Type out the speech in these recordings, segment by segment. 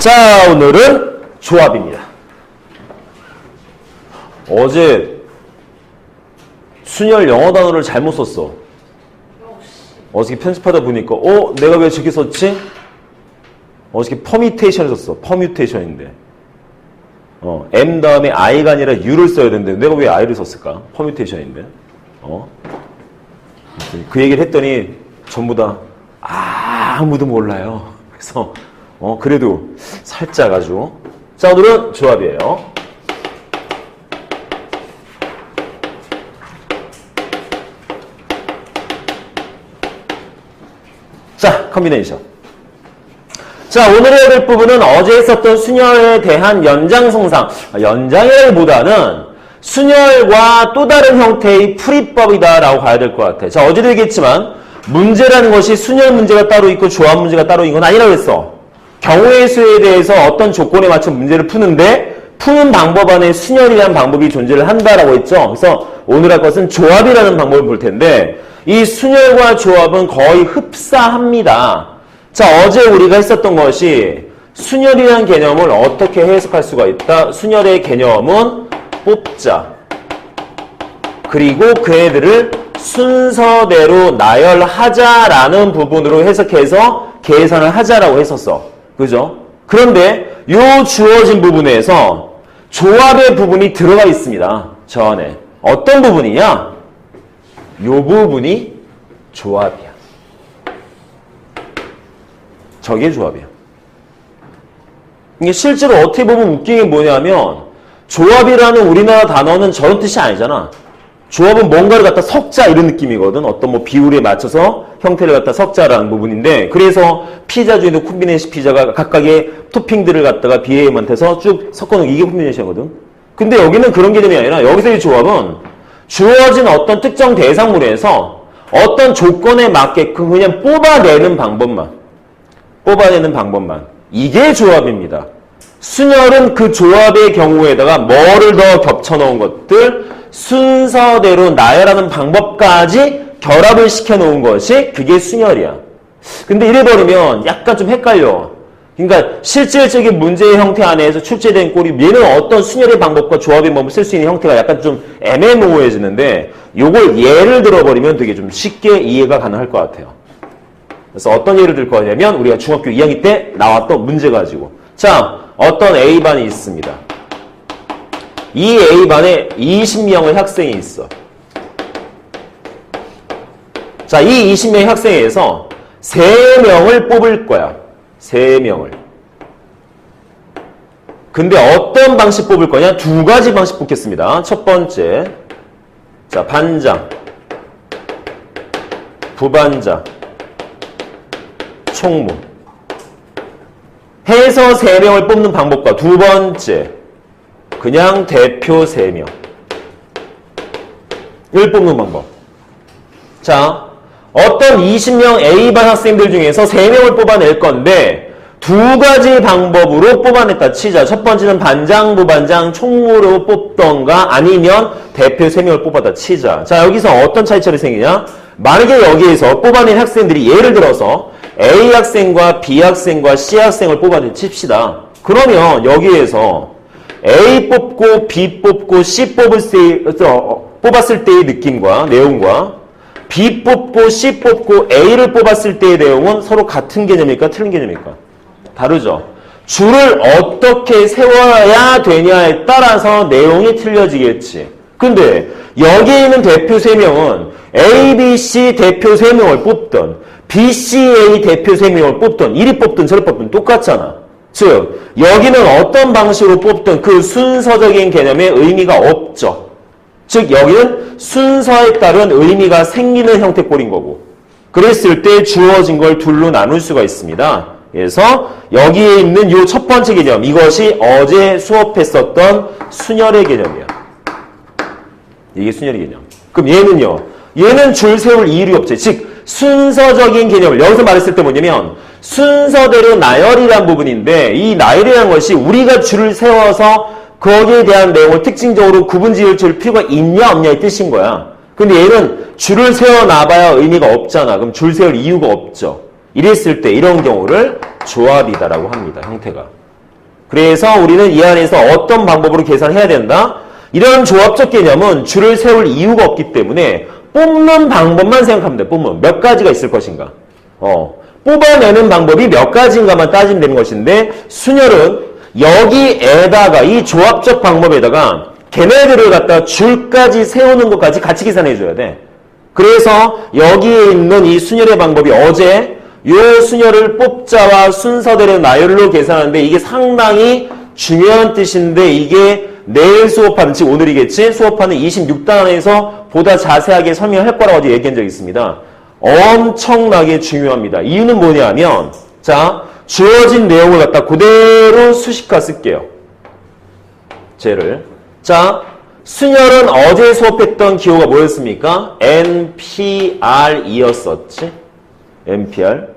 자, 오늘은 조합입니다. 어제 순열 영어 단어를 잘못 썼어. 어저께 편집하다 보니까 내가 왜 저렇게 썼지? 어저께 퍼뮤테이션을 썼어. 퍼뮤테이션인데 M 다음에 I가 아니라 U를 써야 되는데 내가 왜 I를 썼을까? 퍼뮤테이션인데 그 얘기를 했더니 전부 다 아무도 몰라요. 그래서 그래도 살짝 아주. 자, 오늘은 조합이에요. 자, 컨비네이션. 자, 오늘 해야 될 부분은 어제 했었던 순열에 대한 연장성상. 연장이라기보다는 순열과 또 다른 형태의 풀이법이다라고 가야 될 것 같아. 자, 어제도 얘기했지만 문제라는 것이 순열 문제가 따로 있고 조합 문제가 따로 있는 건 아니라고 했어. 경우의 수에 대해서 어떤 조건에 맞춰 문제를 푸는데 푸는 방법 안에 순열이라는 방법이 존재를 한다라고 했죠. 그래서 오늘 할 것은 조합이라는 방법을 볼 텐데 이 순열과 조합은 거의 흡사합니다. 자, 어제 우리가 했었던 것이 순열이라는 개념을 어떻게 해석할 수가 있다. 순열의 개념은 뽑자. 그리고 그 애들을 순서대로 나열하자라는 부분으로 해석해서 계산을 하자라고 했었어. 그죠? 그런데 요 주어진 부분에서 조합의 부분이 들어가 있습니다. 저 안에. 어떤 부분이냐? 요 부분이 조합이야. 저게 조합이야. 이게 실제로 어떻게 보면 웃긴 게 뭐냐면 조합이라는 우리나라 단어는 저런 뜻이 아니잖아. 조합은 뭔가를 갖다 섞자 이런 느낌이거든. 어떤 뭐 비율에 맞춰서 형태를 갖다 섞자라는 부분인데 그래서 피자 중에도 콤비네이션 피자가 각각의 토핑들을 갖다가 BAM한테서 쭉 섞어놓은 이게 콤비네이션이거든. 근데 여기는 그런 개념이 아니라 여기서의 조합은 주어진 어떤 특정 대상물에서 어떤 조건에 맞게끔 그냥 뽑아내는 방법만 이게 조합입니다. 순열은 그 조합의 경우에다가 뭐를 더 겹쳐놓은 것들 순서대로 나열하는 방법까지 결합을 시켜놓은 것이 그게 순열이야. 근데 이래버리면 약간 좀 헷갈려. 그러니까 실질적인 문제의 형태 안에서 출제된 꼴이 얘는 어떤 순열의 방법과 조합의 방법을 쓸 수 있는 형태가 약간 좀 애매모호해지는데 요걸 예를 들어버리면 되게 좀 쉽게 이해가 가능할 것 같아요. 그래서 어떤 예를 들 거냐면 우리가 중학교 2학년 때 나왔던 문제 가지고 자, 어떤 A반이 있습니다. 이 A반에 20명의 학생이 있어. 자, 이 20명의 학생에서 3명을 뽑을 거야. 3명을. 근데 어떤 방식 뽑을 거냐? 2가지 방식 뽑겠습니다. 첫 번째. 자, 반장, 부반장, 총무. 해서 3명을 뽑는 방법과 두 번째. 그냥 대표 3명을 뽑는 방법. 자, 어떤 20명 A반 학생들 중에서 3명을 뽑아낼 건데 2가지 방법으로 뽑아냈다 치자. 첫 번째는 반장, 부반장, 총무로 뽑던가 아니면 대표 3명을 뽑았다 치자. 자, 여기서 어떤 차이점이 생기냐? 만약에 여기에서 뽑아낸 학생들이 예를 들어서 A 학생과 B 학생과 C 학생을 뽑아내 칩시다. 그러면 여기에서 A 뽑고 B 뽑고 C 뽑았을 때의 느낌과 내용과 B 뽑고 C 뽑고 A를 뽑았을 때의 내용은 서로 같은 개념일까? 틀린 개념일까? 다르죠. 줄을 어떻게 세워야 되냐에 따라서 내용이 틀려지겠지. 근데 여기에 있는 대표 3명은 A, B, C 대표 3명을 뽑던 B, C, A 대표 3명을 뽑던 이리 뽑든 저리 뽑든 똑같잖아. 즉 여기는 어떤 방식으로 뽑든 그 순서적인 개념에 의미가 없죠. 즉 여기는 순서에 따른 의미가 생기는 형태꼴인 거고 그랬을 때 주어진 걸 둘로 나눌 수가 있습니다. 그래서 여기에 있는 이 첫 번째 개념 이것이 어제 수업했었던 순열의 개념이야. 이게 순열의 개념. 그럼 얘는요. 얘는 줄 세울 이유가 없지. 즉 순서적인 개념을 여기서 말했을 때 뭐냐면 순서대로 나열이라는 부분인데 이 나열이라는 것이 우리가 줄을 세워서 거기에 대한 내용을 특징적으로 구분 지을 줄 필요가 있냐 없냐의 뜻인 거야. 근데 얘는 줄을 세워놔봐야 의미가 없잖아. 그럼 줄 세울 이유가 없죠. 이랬을 때 이런 경우를 조합이다라고 합니다. 형태가. 그래서 우리는 이 안에서 어떤 방법으로 계산해야 된다? 이런 조합적 개념은 줄을 세울 이유가 없기 때문에 뽑는 방법만 생각하면 돼. 뽑는 몇 가지가 있을 것인가. 뽑아내는 방법이 몇 가지인가만 따지면 되는 것인데 순열은 여기에다가 이 조합적 방법에다가 걔네들을 갖다 줄까지 세우는 것까지 같이 계산해 줘야 돼. 그래서 여기에 있는 이 순열의 방법이 어제 요 순열을 뽑자와 순서대로 나열로 계산하는데 이게 상당히 중요한 뜻인데 이게 내일 수업하는, 즉 오늘이겠지? 수업하는 26단에서 보다 자세하게 설명할 거라고 어제 얘기한 적이 있습니다. 엄청나게 중요합니다. 이유는 뭐냐면 자, 주어진 내용을 갖다 그대로 수식화 쓸게요. 쟤를. 자, 순열은 어제 수업했던 기호가 뭐였습니까? NPR이었었지? NPR.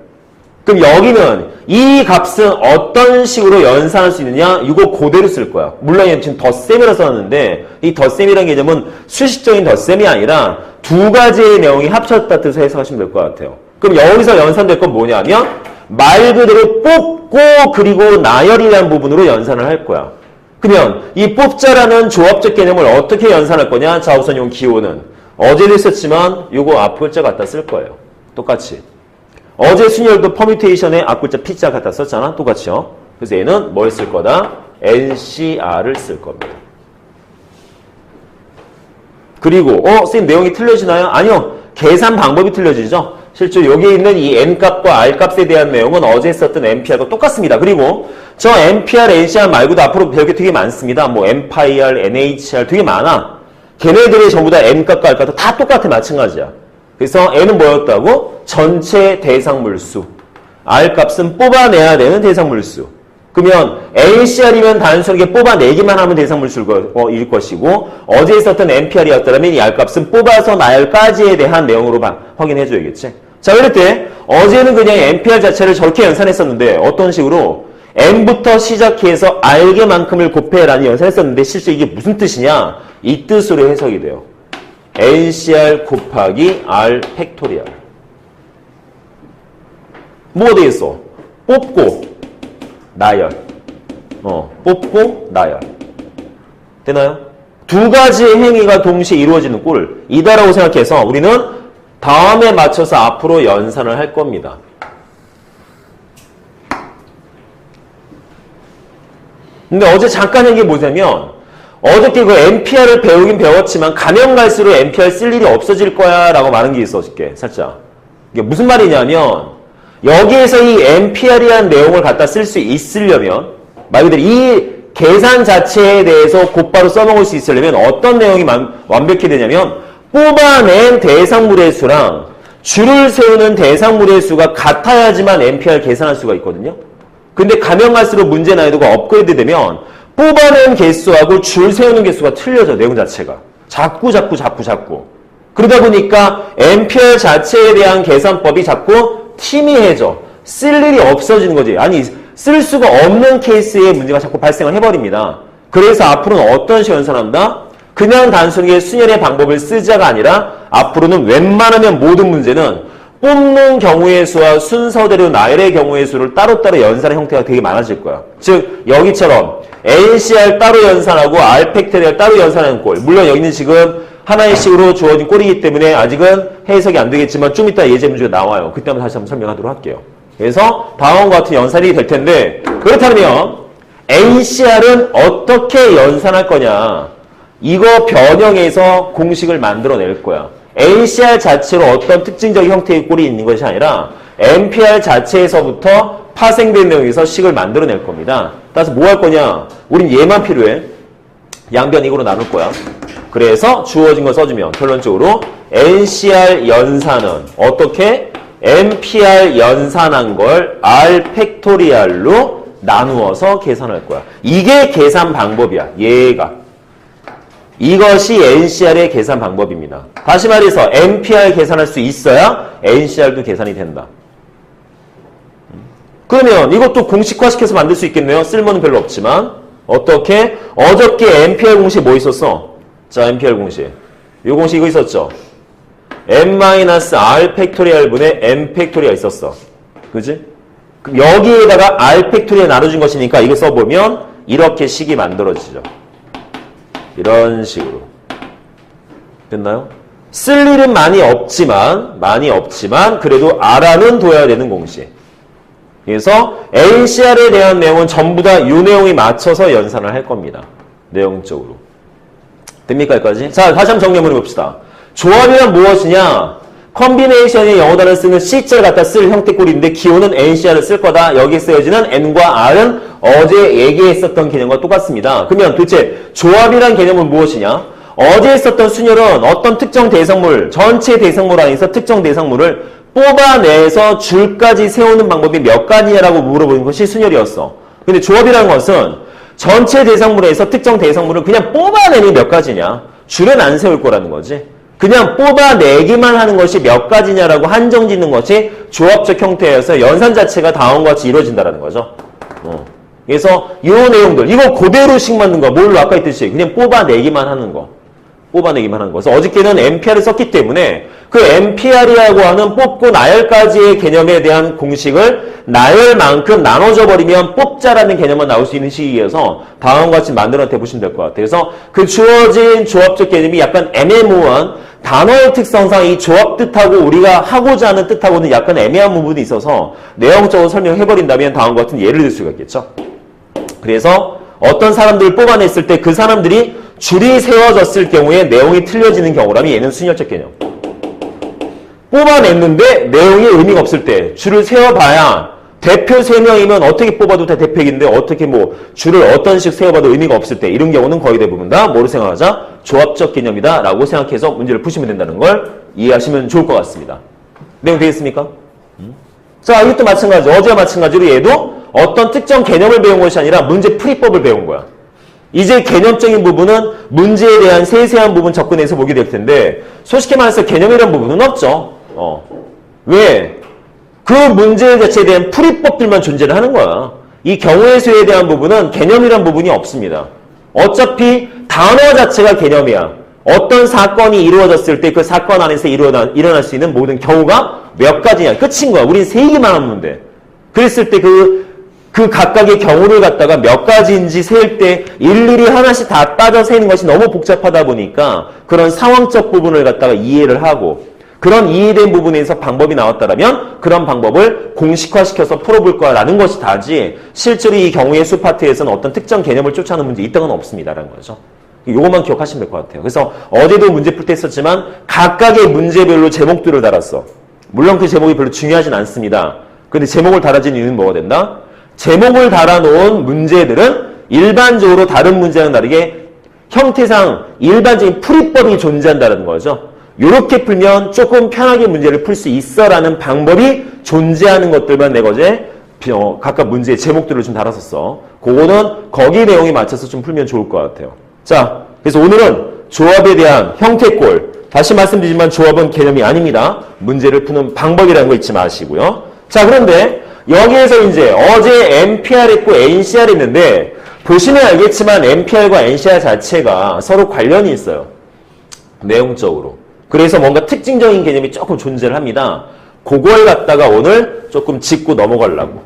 그럼 여기는 이 값은 어떤 식으로 연산할 수 있느냐? 이거 그대로 쓸 거야. 물론 지금 덧셈이라 써놨는데 이 덧셈이라는 개념은 수식적인 덧셈이 아니라 두 가지의 내용이 합쳤다 뜻을 해석하시면 될 것 같아요. 그럼 여기서 연산될 건 뭐냐면 말 그대로 뽑고 그리고 나열이라는 부분으로 연산을 할 거야. 그러면 이 뽑자라는 조합적 개념을 어떻게 연산할 거냐? 자, 우선 이 기호는 어제도 있었지만 이거 앞글자 갖다 쓸 거예요. 똑같이. 어제 순열도 퍼뮤테이션에 앞글자 P자 갖다 썼잖아. 똑같이요. 그래서 얘는 뭘 쓸 거다? NCR을 쓸 겁니다. 그리고 선생님 내용이 틀려지나요? 아니요. 계산 방법이 틀려지죠. 실제 여기 있는 이 N값과 R값에 대한 내용은 어제 썼던 NPR과 똑같습니다. 그리고 저 NPR, NCR 말고도 앞으로 배울 게 되게 많습니다. 뭐 MPIR, NHR 되게 많아. 걔네들이 전부 다 N값과 R값도 다 똑같아. 마찬가지야. 그래서 N은 뭐였다고? 전체 대상물수. R값은 뽑아내야 되는 대상물수. 그러면 NCR이면 단순하게 뽑아내기만 하면 대상물수일 것이고 어제 있었던 NPR이었다면 이 R값은 뽑아서 나열까지에 대한 내용으로 확인해 줘야겠지. 자, 그럴 때 어제는 그냥 NPR 자체를 저렇게 연산했었는데 어떤 식으로 N부터 시작해서 R개만큼을 곱해라는 연산했었는데 실제 이게 무슨 뜻이냐? 이 뜻으로 해석이 돼요. NCR 곱하기 R 팩토리얼. 뭐가 되겠어? 뽑고 나열. 뽑고 나열. 되나요? 두 가지의 행위가 동시에 이루어지는 꼴. 이다라고 생각해서 우리는 다음에 맞춰서 앞으로 연산을 할 겁니다. 근데 어제 잠깐 얘기 뭐냐면 어저께 그 NPR을 배우긴 배웠지만 가면 갈수록 NPR 쓸 일이 없어질 거야 라고 말한 게 있어 어저께 살짝. 이게 무슨 말이냐면 여기에서 이 NPR이라는 내용을 갖다 쓸 수 있으려면 말 그대로 이 계산 자체에 대해서 곧바로 써먹을 수 있으려면 어떤 내용이 완벽히 되냐면 뽑아낸 대상물의 수랑 줄을 세우는 대상물의 수가 같아야지만 NPR 계산할 수가 있거든요. 근데 가면 갈수록 문제 난이도가 업그레이드 되면 뽑아낸 개수하고 줄 세우는 개수가 틀려져. 내용 자체가. 자꾸. 그러다 보니까 NPR 자체에 대한 계산법이 자꾸 희미해져. 쓸 일이 없어지는 거지. 아니 쓸 수가 없는 케이스에 문제가 자꾸 발생을 해버립니다. 그래서 앞으로는 어떤 식으로 연산한다? 그냥 단순하게 순열의 방법을 쓰자가 아니라 앞으로는 웬만하면 모든 문제는 뽑는 경우의 수와 순서대로 나열의 경우의 수를 따로따로 연산의 형태가 되게 많아질 거야. 즉 여기처럼 NCR 따로 연산하고 R 팩토리얼 따로 연산하는 꼴. 물론 여기는 지금 하나의 식으로 주어진 꼴이기 때문에 아직은 해석이 안 되겠지만 좀 이따 예제 문제가 나와요. 그때 한번 다시 한번 설명하도록 할게요. 그래서 다음과 같은 연산이 될 텐데 그렇다면 NCR은 어떻게 연산할 거냐. 이거 변형해서 공식을 만들어낼 거야. NCR 자체로 어떤 특징적인 형태의 꼴이 있는 것이 아니라 NPR 자체에서부터 파생된 내용에서 식을 만들어낼 겁니다. 따라서 뭐 할 거냐? 우린 얘만 필요해. 양변 이거로 나눌 거야. 그래서 주어진 거 써주면 결론적으로 NCR 연산은 어떻게? NPR 연산한 걸 R 팩토리얼로 나누어서 계산할 거야. 이게 계산 방법이야. 얘가. 이것이 NCR의 계산 방법입니다. 다시 말해서 NPR 계산할 수 있어야 NCR도 계산이 된다. 그러면 이것도 공식화시켜서 만들 수 있겠네요. 쓸모는 별로 없지만. 어떻게? 어저께 NPR 공식 뭐 있었어? 자, NPR 공식. 이 공식 이거 있었죠? n-r 팩토리얼 분의 n 팩토리얼 있었어. 그지? 여기에다가 R 팩토리에 나눠준 것이니까 이거 써보면 이렇게 식이 만들어지죠. 이런 식으로. 됐나요? 쓸 일은 많이 없지만 그래도 알아는 둬야 되는 공식. 그래서 NCR에 대한 내용은 전부 다 이 내용에 맞춰서 연산을 할 겁니다. 내용적으로. 됩니까, 여기까지? 자, 다시 한번 정리 한번 해봅시다. 조합이란 무엇이냐? 컨비네이션의 영어 단어를 쓰는 C자를 갖다 쓸 형태꼴인데 기호는 NCR을 쓸 거다. 여기에 쓰여지는 N과 R은 어제 얘기했었던 개념과 똑같습니다. 그러면 도대체 조합이란 개념은 무엇이냐? 어제 했었던 순열은 어떤 특정 대상물, 전체 대상물 안에서 특정 대상물을 뽑아내서 줄까지 세우는 방법이 몇 가지냐라고 물어보는 것이 순열이었어. 근데 조합이라는 것은 전체 대상물에서 특정 대상물을 그냥 뽑아내는 몇 가지냐? 줄은 안 세울 거라는 거지. 그냥 뽑아내기만 하는 것이 몇 가지냐라고 한정 짓는 것이 조합적 형태여서 연산 자체가 다음과 같이 이루어진다는 거죠. 그래서 이 내용들, 이거 그대로식 만든 거, 뭘로 아까 했듯이 그냥 뽑아내기만 하는 거. 뽑아내기만 하는 거. 그래서 어저께는 MPR을 썼기 때문에 그 MPR이라고 하는 뽑고 나열까지의 개념에 대한 공식을 나열만큼 나눠줘 버리면 뽑자라는 개념만 나올 수 있는 식이어서 다음과 같이 만들어내 보시면 될 것 같아요. 그래서 그 주어진 조합적 개념이 약간 애매모호한 단어의 특성상 이 조합 뜻하고 우리가 하고자 하는 뜻하고는 약간 애매한 부분이 있어서 내용적으로 설명해버린다면 다음과 같은 예를 들 수가 있겠죠. 그래서 어떤 사람들을 뽑아냈을 때 그 사람들이 줄이 세워졌을 경우에 내용이 틀려지는 경우라면 얘는 순열적 개념. 뽑아냈는데 내용이 의미가 없을 때 줄을 세워봐야 대표 3명이면 어떻게 뽑아도 다 대표인데 어떻게 뭐 줄을 어떤 식 세워봐도 의미가 없을 때 이런 경우는 거의 대부분 다 뭐로 생각하자? 조합적 개념이다 라고 생각해서 문제를 푸시면 된다는 걸 이해하시면 좋을 것 같습니다. 내용 되겠습니까? 자, 이것도 마찬가지죠. 어제와 마찬가지로 얘도 어떤 특정 개념을 배운 것이 아니라 문제 풀이법을 배운 거야. 이제 개념적인 부분은 문제에 대한 세세한 부분 접근해서 보게 될 텐데 솔직히 말해서 개념이라는 부분은 없죠. 왜? 그 문제 자체에 대한 풀이법들만 존재를 하는 거야. 이 경우의 수에 대한 부분은 개념이란 부분이 없습니다. 어차피 단어 자체가 개념이야. 어떤 사건이 이루어졌을 때 그 사건 안에서 일어날 수 있는 모든 경우가 몇 가지냐. 끝인 거야. 우린 세기만 하면 돼. 그랬을 때 그 각각의 경우를 갖다가 몇 가지인지 세일 때 일일이 하나씩 다 따져 세는 것이 너무 복잡하다 보니까 그런 상황적 부분을 갖다가 이해를 하고 그런 이해된 부분에서 방법이 나왔다면 그런 방법을 공식화시켜서 풀어볼 거라는 것이 다지 실제로 이 경우의 수 파트에서는 어떤 특정 개념을 쫓아오는 문제 이딴 건 없습니다라는 거죠. 이것만 기억하시면 될 것 같아요. 그래서 어제도 문제 풀 때 했었지만 각각의 문제별로 제목들을 달았어. 물론 그 제목이 별로 중요하진 않습니다. 근데 제목을 달아진 이유는 뭐가 된다? 제목을 달아놓은 문제들은 일반적으로 다른 문제랑 다르게 형태상 일반적인 풀이법이 존재한다는 거죠. 이렇게 풀면 조금 편하게 문제를 풀 수 있어라는 방법이 존재하는 것들만 내가 어제 각각 문제의 제목들을 좀 달았었어. 그거는 거기 내용에 맞춰서 좀 풀면 좋을 것 같아요. 자, 그래서 오늘은 조합에 대한 형태꼴. 다시 말씀드리지만 조합은 개념이 아닙니다. 문제를 푸는 방법이라는 거 잊지 마시고요. 자, 그런데 여기에서 이제 어제 MPR 했고 NCR 했는데 보시면 알겠지만 MPR과 NCR 자체가 서로 관련이 있어요. 내용적으로. 그래서 뭔가 특징적인 개념이 조금 존재를 합니다. 그걸 갖다가 오늘 조금 짚고 넘어가려고.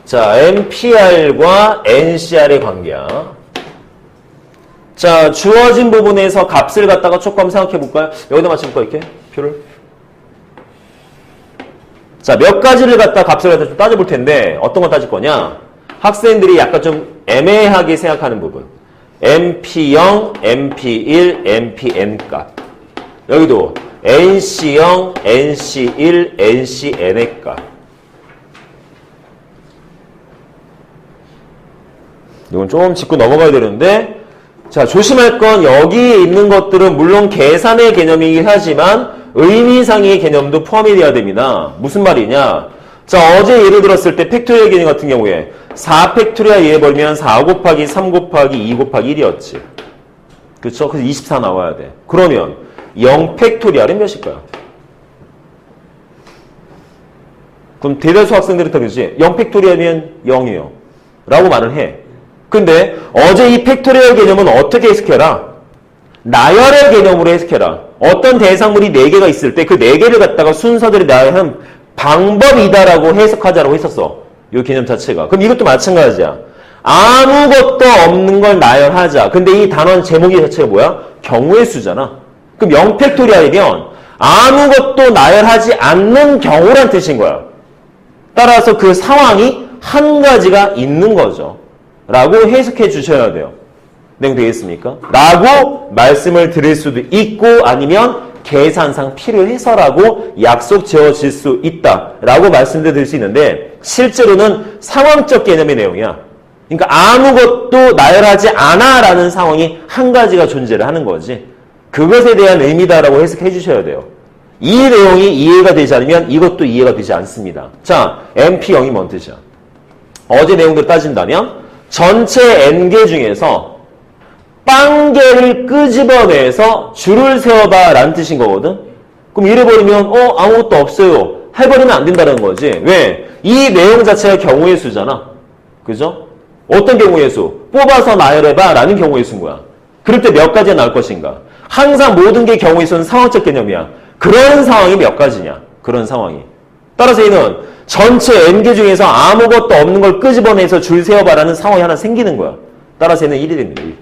자, MPR과 NCR의 관계야. 자, 주어진 부분에서 값을 갖다가 조금 생각해 볼까요? 여기다 맞춰볼까, 이렇게? 표를. 자, 몇 가지를 갖다 값을 갖다 좀 따져볼 텐데, 어떤 거 따질 거냐? 학생들이 약간 좀 애매하게 생각하는 부분. MP0, MP1, MPN 값. 여기도 NC0, NC1, NCN의 값. 이건 좀 짚고 넘어가야 되는데, 자, 조심할 건 여기에 있는 것들은 물론 계산의 개념이긴 하지만 의미상의 개념도 포함이 돼야 됩니다. 무슨 말이냐? 자, 어제 예를 들었을 때 팩토리얼 개념 같은 경우에 4팩토리얼 이해버리면 4 곱하기 3 곱하기 2 곱하기 1이었지. 그렇죠? 그래서 24 나와야 돼. 그러면 0 팩토리얼은 몇일까요? 그럼 대다수 학생들이 다 그러지. 0 팩토리얼이면 0이에요. 라고 말을 해. 근데 어제 이 팩토리얼 개념은 어떻게 해석해라? 나열의 개념으로 해석해라. 어떤 대상물이 4개가 있을 때 그 4개를 갖다가 순서대로 나열하는 방법이다라고 해석하자라고 했었어. 이 개념 자체가. 그럼 이것도 마찬가지야. 아무것도 없는 걸 나열하자. 근데 이 단원 제목이 자체가 뭐야? 경우의 수잖아. 그럼 0팩토리얼이면 아무것도 나열하지 않는 경우란 뜻인 거야. 따라서 그 상황이 한 가지가 있는 거죠. 라고 해석해 주셔야 돼요. 내용 되겠습니까? 라고 말씀을 드릴 수도 있고 아니면 계산상 필요해서라고 약속 지어질 수 있다. 라고 말씀드릴 수 있는데 실제로는 상황적 개념의 내용이야. 그러니까 아무것도 나열하지 않아 라는 상황이 한 가지가 존재를 하는 거지. 그것에 대한 의미다라고 해석해 주셔야 돼요. 이 내용이 이해가 되지 않으면 이것도 이해가 되지 않습니다. 자, MP0이 뭔 뜻이야? 어제 내용들 따진다면 전체 N개 중에서 빵개를 끄집어내서 줄을 세워봐 라는 뜻인 거거든? 그럼 이래버리면 아무것도 없어요. 해버리면 안 된다는 거지. 왜? 이 내용 자체가 경우의 수잖아. 그죠? 어떤 경우의 수? 뽑아서 나열해봐 라는 경우의 수인 거야. 그럴 때 몇 가지가 나올 것인가? 항상 모든 게 경우의 수는 상황적 개념이야. 그런 상황이 몇 가지냐? 그런 상황이. 따라서 얘는 전체 N개 중에서 아무것도 없는 걸 끄집어내서 줄 세워봐라는 상황이 하나 생기는 거야. 따라서 얘는 1이 됩니다. 1.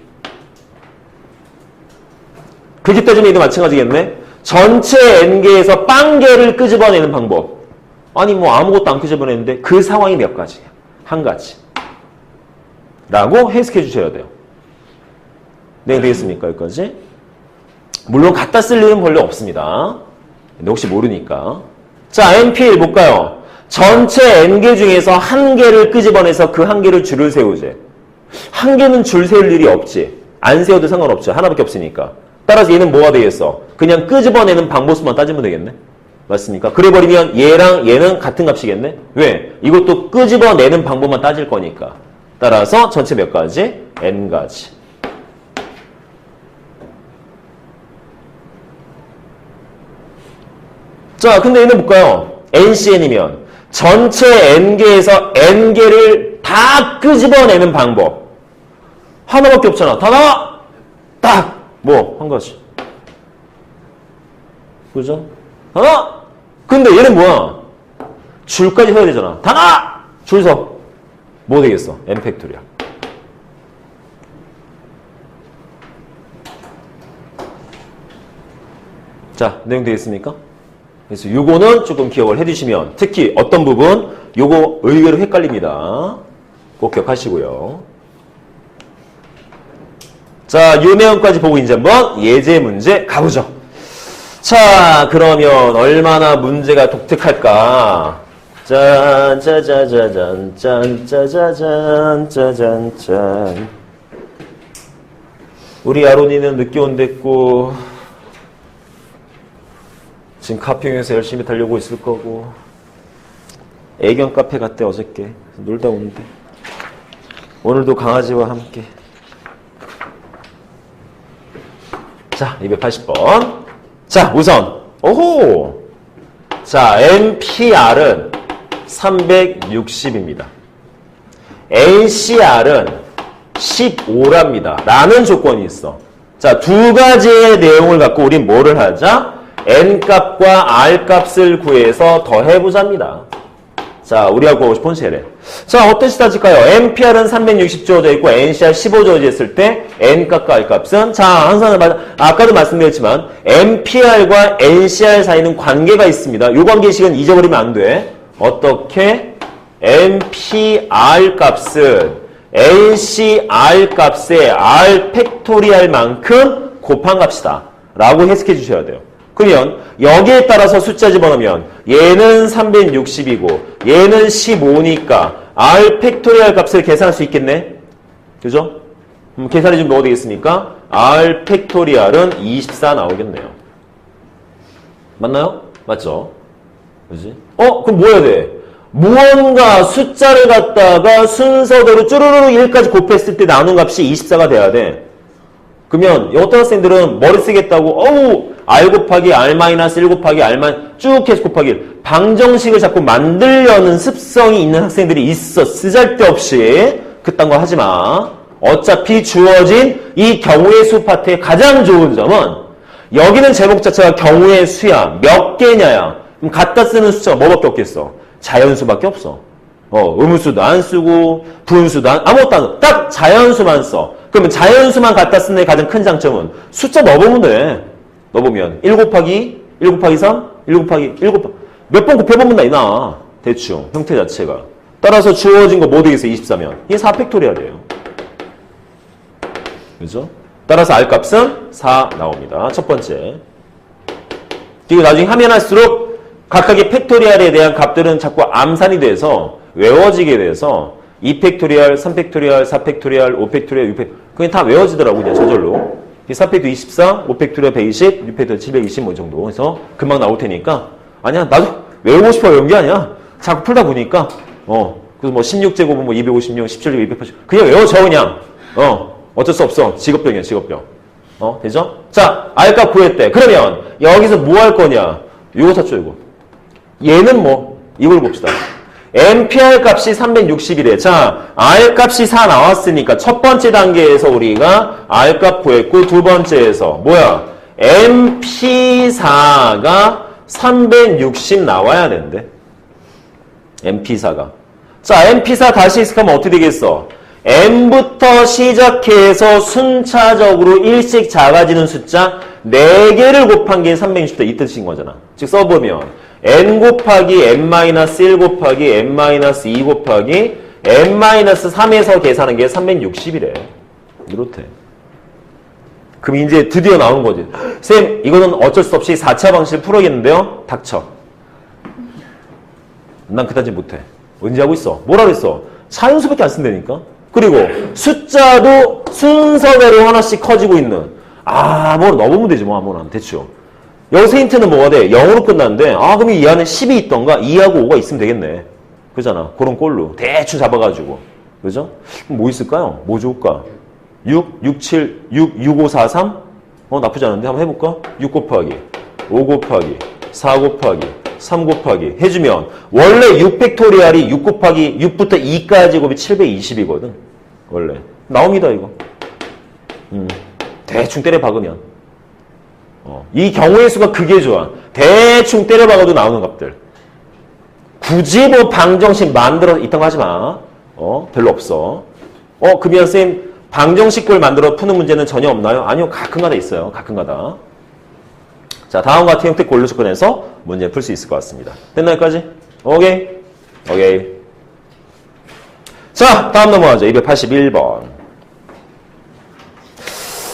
그렇게 따지면 얘도 마찬가지겠네. 전체 N개에서 빵개를 끄집어내는 방법. 아니 뭐 아무것도 안 끄집어내는데 그 상황이 몇 가지야? 한 가지. 라고 해석해 주셔야 돼요. 네, 되겠습니까? 여기까지? 물론 갖다 쓸 일은 별로 없습니다. 근데 혹시 모르니까. 자, NPL 볼까요? 전체 N개 중에서 한 개를 끄집어내서 그 한 개를 줄을 세우지. 한 개는 줄 세울 일이 없지. 안 세워도 상관없죠. 하나밖에 없으니까. 따라서 얘는 뭐가 되겠어? 그냥 끄집어내는 방법수만 따지면 되겠네? 맞습니까? 그래버리면 얘랑 얘는 같은 값이겠네? 왜? 이것도 끄집어내는 방법만 따질 거니까. 따라서 전체 몇 가지? N가지. 자, 근데 얘는 볼까요? NCN이면 전체 N개에서 N개를 다 끄집어내는 방법. 하나밖에 없잖아. 다 나와! 딱! 뭐, 한 가지. 그죠? 하나! 근데 얘는 뭐야? 줄까지 서야 되잖아. 다 나와! 줄 서. 뭐 되겠어? N 팩토리얼. 자, 내용 되겠습니까? 그래서 요거는 조금 기억을 해두시면 특히 어떤 부분 요거 의외로 헷갈립니다. 꼭 기억하시고요. 자, 요 내용까지 보고 이제 한번 예제 문제 가보죠. 자, 그러면 얼마나 문제가 독특할까? 짠, 짜자자잔, 짠, 짜자잔, 짜잔짠. 우리 아론이는 늦게 온댔고, 지금 카페용에서 열심히 달려고 있을 거고, 애견 카페 갔대, 어저께. 놀다 오는데. 오늘도 강아지와 함께. 자, 280번. 자, 우선, 오호! 자, NPR은 360입니다. NCR은 15랍니다. 라는 조건이 있어. 자, 두 가지의 내용을 갖고 우린 뭐를 하자? N값과 R값을 구해서 더해보자입니다. 자, 우리가 구하고 싶은 세례. 자, 어떤 식 따질까요? NPR은 360 주어져 있고 NCR 15 주어져 있을 때 N값과 R값은 자, 항상 아까도 말씀드렸지만 NPR과 NCR 사이는 관계가 있습니다. 이 관계식은 잊어버리면 안 돼. 어떻게? NPR 값은 NCR 값의 R 팩토리얼만큼 곱한 값이다. 라고 해석해 주셔야 돼요. 그러면 여기에 따라서 숫자 집어넣으면 얘는 360이고 얘는 15니까 R 팩토리얼 값을 계산할 수 있겠네? 그죠? 계산해 주면 뭐가 되겠습니까? R 팩토리얼은 24 나오겠네요. 맞나요? 맞죠? 그지? 그럼 뭐 해야 돼? 무언가 숫자를 갖다가 순서대로 쭈루루루 1까지 곱했을 때 나오는 값이 24가 돼야 돼. 그러면 어떤 학생들은 머리 쓰겠다고 R 곱하기 R 마이너스 1 곱하기 R만 쭉 해서 곱하기 1 방정식을 자꾸 만들려는 습성이 있는 학생들이 있어. 쓰잘데없이 그딴 거 하지 마. 어차피 주어진 이 경우의 수 파트의 가장 좋은 점은 여기는 제목 자체가 경우의 수야. 몇 개냐야. 그럼 갖다 쓰는 숫자가 뭐밖에 없겠어? 자연수밖에 없어. 의문수도 안 쓰고 분수도 아무것도 안 써. 딱 자연수만 써. 그러면 자연수만 갖다 쓰는 데 가장 큰 장점은 숫자 넣어보면 돼. 넣어보면 1 곱하기 1 곱하기 3, 1 곱하기 1 곱하기 몇 번 곱해보면 나와. 대충 형태 자체가. 따라서 주어진 거 뭐 되겠어? 24면. 이게 4팩토리얼이에요. 그죠? 따라서 R값은 4 나옵니다. 첫 번째. 그리고 나중에 하면 할수록 각각의 팩토리얼에 대한 값들은 자꾸 암산이 돼서 외워지게 돼서 2팩토리얼, 3팩토리얼, 4팩토리얼, 5팩토리얼, 6팩토리얼 그게 다 외워지더라고 그냥 저절로. 4팩토리얼 24, 5팩토리얼 120, 6팩토리얼 720 뭐 정도 해서 금방 나올 테니까 아니야 나도 외우고 싶어 외운 게 아니야. 자꾸 풀다 보니까 그래서 뭐 16제곱은 뭐 256, 17제곱 280 그냥 외워져 그냥. 어쩔 수 없어. 직업병이야 직업병. 되죠? 자 R값 구했대. 그러면 여기서 뭐 할 거냐? 요거 찾죠 이거. 얘는 뭐 이걸 봅시다. MPR 값이 360이래. 자, R 값이 4 나왔으니까 첫 번째 단계에서 우리가 R 값 구했고 두 번째에서 뭐야? MP4가 360 나와야 된대. MP4가. 자, MP4 다시 해석하면 어떻게 되겠어? M부터 시작해서 순차적으로 일씩 작아지는 숫자 4개를 곱한 게 360다. 이 뜻인 거잖아. 즉 써보면 n 곱하기 n-1 곱하기 n-2 곱하기 n-3에서 계산한 게 360이래. 이렇대. 그럼 이제 드디어 나오는 거지. 쌤, 이거는 어쩔 수 없이 4차 방식을 풀어야겠는데요? 닥쳐. 난 그다지 못해. 언제 하고 있어? 뭐라 그랬어? 자연수밖에 안 쓴다니까? 그리고 숫자도 순서대로 하나씩 커지고 있는. 뭐 넣어보면 되지 뭐 아무나 대충. 여기서 힌트는 뭐가 돼? 0으로 끝났는데 그럼 이 안에 10이 있던가 2하고 5가 있으면 되겠네. 그잖아. 그런 꼴로 대충 잡아가지고. 그죠? 그럼 뭐 있을까요? 뭐 좋을까? 6, 6, 7, 6, 6, 5, 4, 3? 나쁘지 않은데? 한번 해볼까? 6 곱하기 5 곱하기 4 곱하기 3 곱하기 해주면 원래 6팩토리얼이 6 곱하기 6부터 2까지 곱이 720이거든. 원래. 나옵니다 이거. 대충 때려 박으면. 이 경우의 수가 그게 좋아. 대충 때려 박아도 나오는 값들. 굳이 뭐 방정식 만들어 있다고 하지 마. 별로 없어. 그러면 쌤 방정식을 만들어 푸는 문제는 전혀 없나요? 아니요. 가끔가다 있어요. 가끔가다. 자, 다음 같은 형태 골로 접근해서 문제 풀 수 있을 것 같습니다. 됐나 여기까지? 오케이. 자, 다음 넘어가죠. 281번.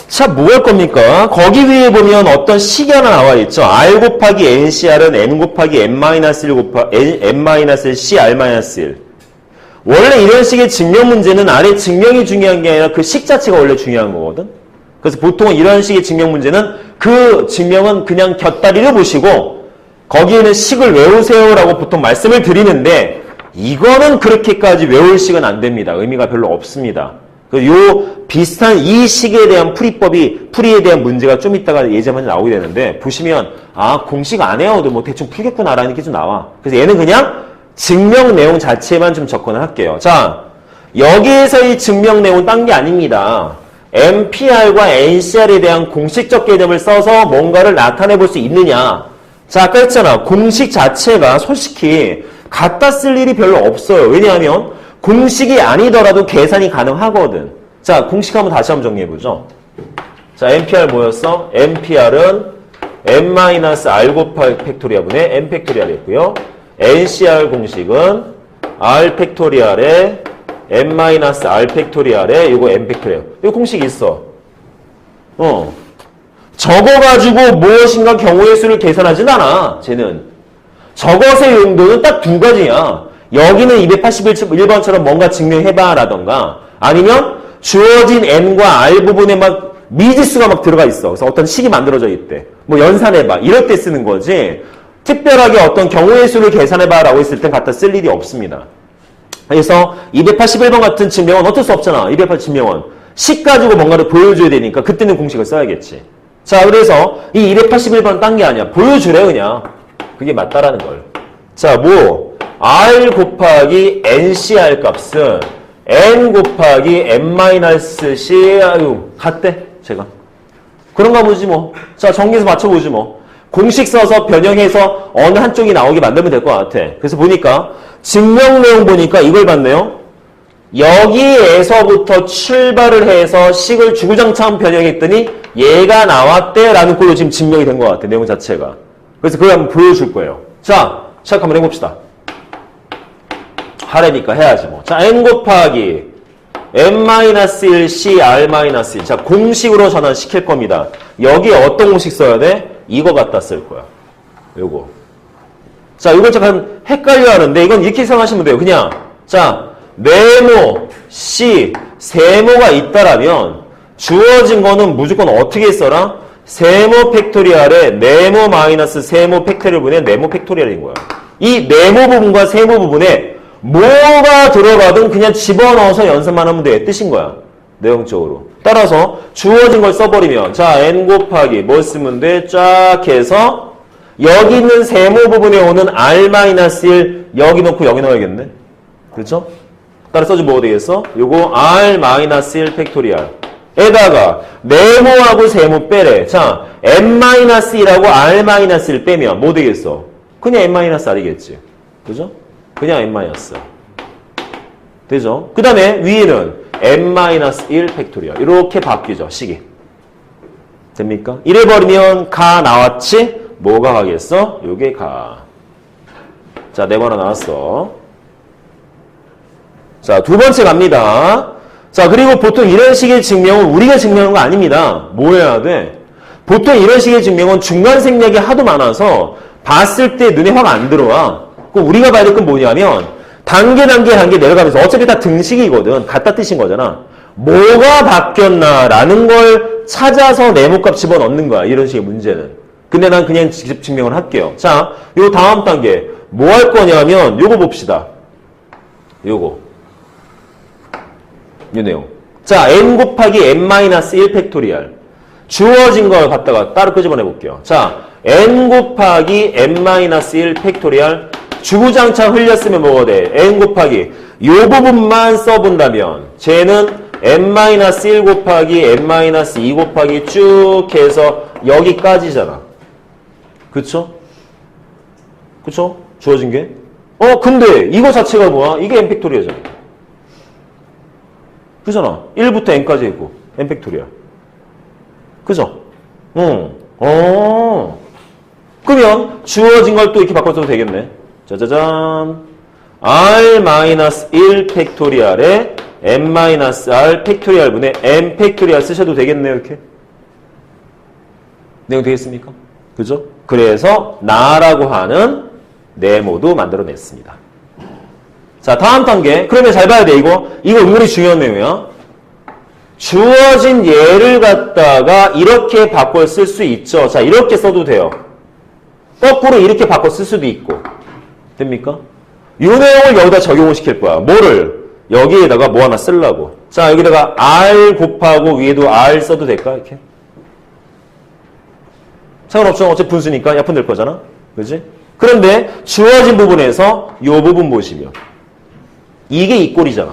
자, 뭐 할 겁니까? 거기 위에 보면 어떤 식이 하나 나와 있죠. R 곱하기 NCR은 N 곱하기 N-1 곱하기 N-C R-1. 원래 이런 식의 증명 문제는 아래 증명이 중요한 게 아니라 그 식 자체가 원래 중요한 거거든. 그래서 보통은 이런 식의 증명 문제는 그 증명은 그냥 곁다리를 보시고 거기에는 식을 외우세요라고 보통 말씀을 드리는데 이거는 그렇게까지 외울 식은 안 됩니다. 의미가 별로 없습니다. 요 비슷한 이 식에 대한 풀이에 대한 문제가 좀 이따가 예제문에 나오게 되는데 보시면 공식 안 외워도 뭐 대충 풀겠구나라는 게 좀 나와. 그래서 얘는 그냥 증명 내용 자체만 좀 접근을 할게요. 자, 여기에서 이 증명 내용은 딴 게 아닙니다. MPR과 NCR에 대한 공식적 개념을 써서 뭔가를 나타내 볼 수 있느냐. 자, 아까 했잖아. 공식 자체가 솔직히 갖다 쓸 일이 별로 없어요. 왜냐하면 공식이 아니더라도 계산이 가능하거든. 자, 공식 한번 다시 한번 정리해보죠. 자, MPR 뭐였어? MPR은 n-r 곱하기 팩토리얼분의 n 팩토리얼이었고요. NCR 공식은 r 팩토리얼에 n-r 팩토리얼에 이거 n 팩토리얼. 이거 공식이 있어. 적어가지고 무엇인가 경우의 수를 계산하진 않아. 쟤는. 저것의 용도는 딱 두 가지야. 여기는 281번처럼 뭔가 증명해봐 라던가 아니면 주어진 n과 r 부분에 막 미지수가 막 들어가 있어. 그래서 어떤 식이 만들어져 있대. 뭐 연산해봐. 이럴 때 쓰는 거지. 특별하게 어떤 경우의 수를 계산해봐 라고 했을 땐 갖다 쓸 일이 없습니다. 그래서 281번 같은 증명은 어쩔 수 없잖아. 281 증명은. 식 가지고 뭔가를 보여줘야 되니까 그때는 공식을 써야겠지. 자, 그래서 이 281번은 딴 게 아니야. 보여주래 그냥. 그게 맞다라는 걸. 자, 뭐 R 곱하기 NCR 값은 N 곱하기 N-C 같대 제가. 그런가 보지 뭐. 자, 정리해서 맞춰보지 뭐. 공식 써서 변형해서 어느 한쪽이 나오게 만들면 될 것 같아. 그래서 보니까 증명 내용 보니까 이걸 봤네요. 여기에서부터 출발을 해서 식을 주구장창 변형했더니 얘가 나왔대라는 꼴로 지금 증명이 된 것 같아. 내용 자체가. 그래서 그걸 한번 보여줄 거예요. 자, 시작 한번 해봅시다. 하래니까 해야지 뭐. 자, n 곱하기 n-1 c r-1. 자, 공식으로 전환시킬 겁니다. 여기에 어떤 공식 써야 돼? 이거 갖다 쓸 거야. 요거. 자, 이걸 잠깐 헷갈려 하는데 이건 이렇게 생각하시면 돼요. 그냥 자, 네모, c, 세모가 있다라면 주어진 거는 무조건 어떻게 써라? 세모 팩토리얼에 네모 마이너스 세모 팩토리얼 분의 네모 팩토리얼인 거야. 이 네모 부분과 세모 부분에 뭐가 들어가든 그냥 집어넣어서 연습만 하면 돼. 뜻인 거야. 내용적으로. 따라서 주어진 걸 써버리면 자, n 곱하기 뭐 쓰면 돼? 쫙 해서 여기 있는 세모 부분에 오는 r-1 여기 넣고 여기 넣어야겠네. 그렇죠? 따라 써주면 뭐가 되겠어? 요거 r-1 팩토리얼 에다가 네모하고 세모 빼래. 자, n-1하고 r-1 빼면 뭐 되겠어? 그냥 n-r이겠지. 그죠? 그냥 n-r. 되죠? 그 다음에 위에는 n-1 팩토리얼. 이렇게 바뀌죠. 식이. 됩니까? 이래버리면 가 나왔지? 뭐가 가겠어? 요게 가. 자, 네 번 하나 나왔어. 자, 두 번째 갑니다. 자, 그리고 보통 이런 식의 증명은 우리가 증명한 거 아닙니다. 뭐 해야 돼? 보통 이런 식의 증명은 중간 생략이 하도 많아서 봤을 때 눈에 확 안 들어와. 그럼 우리가 봐야 될 건 뭐냐면 단계 내려가면서 어차피 다 등식이거든. 같다 뜻인 거잖아. 뭐가 바뀌었나라는 걸 찾아서 네모값 집어넣는 거야. 이런 식의 문제는. 근데 난 그냥 직접 증명을 할게요. 자, 요 다음 단계 뭐 할 거냐면 요거 봅시다. 요거. 이 내용. 자, n 곱하기 n-1 팩토리얼. 주어진 걸 갖다가 따로 끄집어내 볼게요. 자, n 곱하기 n-1 팩토리얼. 주구장창 흘렸으면 뭐가 돼? n 곱하기 요 부분만 써본다면 쟤는 n-1 곱하기 n-2 곱하기 쭉 해서 여기까지잖아. 그쵸? 그쵸? 주어진 게? 근데 이거 자체가 뭐야? 이게 n 팩토리얼이잖아. 그잖아. 1부터 n까지 있고 n 팩토리얼. 그죠? 그러면 주어진 걸 또 이렇게 바꿔줘도 되겠네. 짜자잔. r-1 팩토리얼에 n-r 팩토리얼 분의 n 팩토리얼 쓰셔도 되겠네요. 이렇게. 내용 되겠습니까? 그죠? 그래서 나라고 하는 네모도 만들어냈습니다. 자, 다음 단계. 그러면 잘 봐야 돼, 이거. 이거 은근히 중요한 내용이야. 주어진 예를 갖다가 이렇게 바꿔 쓸 수 있죠. 자, 이렇게 써도 돼요. 거꾸로 이렇게 바꿔 쓸 수도 있고. 됩니까? 이 내용을 여기다 적용을 시킬 거야. 뭐를? 여기에다가 뭐 하나 쓰려고. 자, 여기다가 r 곱하고 위에도 r 써도 될까? 이렇게. 상관없죠. 어차피 분수니까 약분될 거잖아. 그지? 그런데 주어진 부분에서 이 부분 보시면 이게 이 꼴이잖아.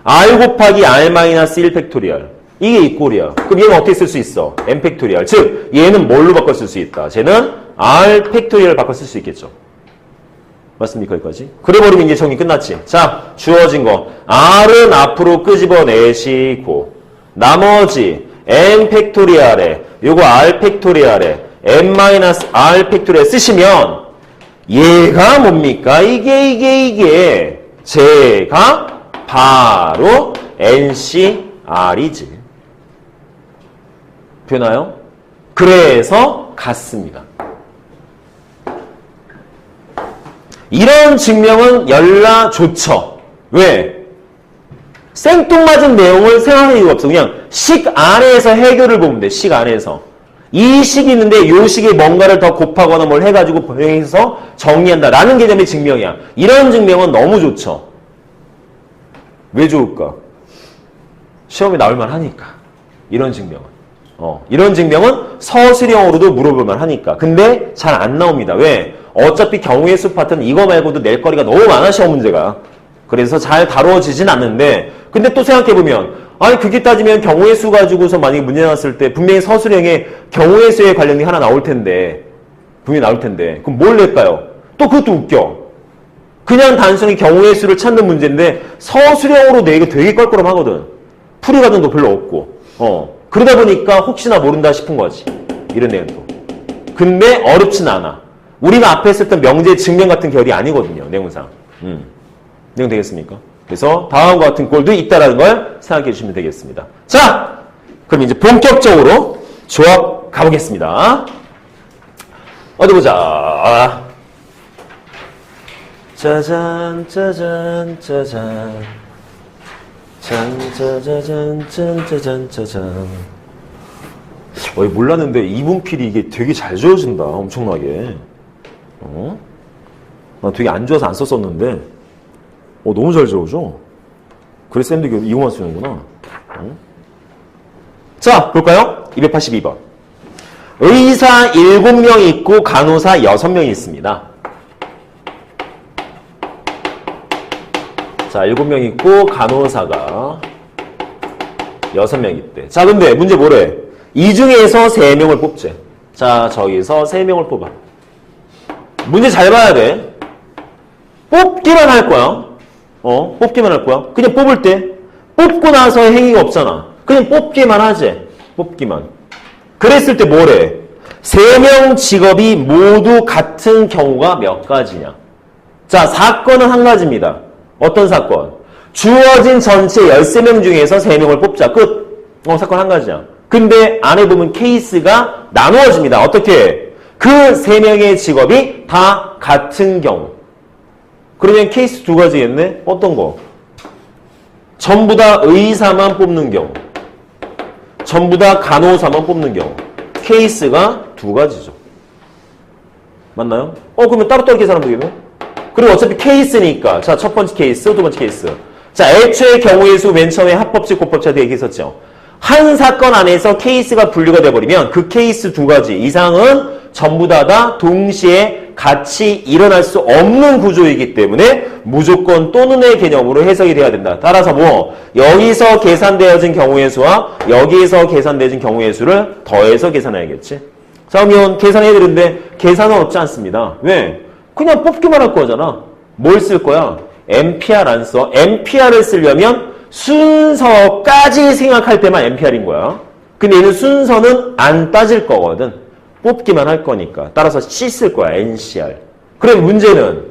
r 곱하기 r-1 팩토리얼. 이게 이 꼴이야. 그럼 얘는 어떻게 쓸 수 있어? n 팩토리얼. 즉 얘는 뭘로 바꿔 쓸 수 있다? 쟤는 r 팩토리얼을 바꿔 쓸 수 있겠죠. 맞습니까? 여기까지? 그래버리면 이제 정리 끝났지. 자, 주어진 거 r은 앞으로 끄집어내시고 나머지 n 팩토리얼에 요거 r 팩토리얼에 n-r 팩토리얼 쓰시면 얘가 뭡니까? 이게 제가 바로 NCR이지. 되나요? 그래서 같습니다. 이런 증명은 열나 좋죠. 왜? 생뚱맞은 내용을 생각할 이유가 없어. 그냥 식 안에서 해결을 보면 돼. 식 안에서. 이 식이 있는데 이 식에 뭔가를 더 곱하거나 뭘 해가지고 변형해서 정리한다라는 개념의 증명이야. 이런 증명은 너무 좋죠. 왜 좋을까? 시험에 나올만 하니까. 이런 증명은. 이런 증명은 서술형으로도 물어볼만 하니까. 근데 잘 안 나옵니다. 왜? 어차피 경우의 수 파트는 이거 말고도 낼 거리가 너무 많아, 시험 문제가. 그래서 잘 다루어지진 않는데, 근데 또 생각해보면, 아니 그게 따지면 경우의 수 가지고서 만약에 문제 나왔을 때 분명히 서술형에 경우의 수에 관련이 하나 나올 텐데 분명히 나올 텐데 그럼 뭘 낼까요? 또 그것도 웃겨. 그냥 단순히 경우의 수를 찾는 문제인데 서술형으로 내기 되게 껄끄럼하거든. 풀이 과정도 별로 없고 그러다 보니까 혹시나 모른다 싶은 거지. 이런 내용도. 근데 어렵진 않아. 우리가 앞에 했었던 명제 증명 같은 결이 아니거든요. 내용상. 내용 되겠습니까? 그래서 다음과 같은 꼴도 있다라는 걸 생각해 주시면 되겠습니다. 자, 그럼 이제 본격적으로 조합 가보겠습니다. 어디 보자. 짜잔, 짜잔, 짜잔. 짠짜자잔, 짠짜잔, 짜잔. 몰랐는데 이분필이 이게 되게 잘 지워진다. 엄청나게. 나 되게 안 좋아서 안 썼었는데 너무 잘 지워져. 그래 쌤도 이거만 쓰는구나. 자, 볼까요? 282번. 의사 7명 있고 간호사 6명이 있습니다. 자, 7명 있고 간호사가 6명 있대. 자, 근데 문제 뭐래? 이 중에서 3명을 뽑재. 자, 저기서 3명을 뽑아. 문제 잘 봐야 돼. 뽑기만 할 거야. 뽑기만 할 거야. 그냥 뽑을 때 뽑고 나서 행위가 없잖아. 그냥 뽑기만 하지. 뽑기만. 그랬을 때 뭐래? 3명 직업이 모두 같은 경우가 몇 가지냐? 자, 사건은 한 가지입니다. 어떤 사건? 주어진 전체 13명 중에서 3명을 뽑자. 끝. 사건 한 가지야. 근데 안에 보면 케이스가 나누어집니다. 어떻게? 그 3명의 직업이 다 같은 경우. 그러면 케이스 2가지겠네? 어떤 거? 전부 다 의사만 뽑는 경우. 전부 다 간호사만 뽑는 경우. 케이스가 2가지죠. 맞나요? 그러면 따로따로 계산하면 되겠네? 그리고 어차피 케이스니까. 자, 첫 번째 케이스, 두 번째 케이스. 자, 애초에 경우의 수 맨 처음에 합법적, 고법적 얘기했었죠. 한 사건 안에서 케이스가 분류가 돼버리면 그 케이스 2가지 이상은 전부 다 동시에 같이 일어날 수 없는 구조이기 때문에 무조건 또는의 개념으로 해석이 돼야 된다. 따라서 뭐 여기서 계산되어진 경우의 수와 여기에서 계산되어진 경우의 수를 더해서 계산해야겠지. 자, 그러면 계산해야 되는데 계산은 없지 않습니다. 왜? 그냥 뽑기만 할 거잖아. 뭘 쓸 거야? MPR 안 써. MPR을 쓰려면 순서까지 생각할 때만 MPR인 거야. 근데 얘는 순서는 안 따질 거거든. 뽑기만 할 거니까. 따라서 C 쓸 거야. NCR. 그럼 문제는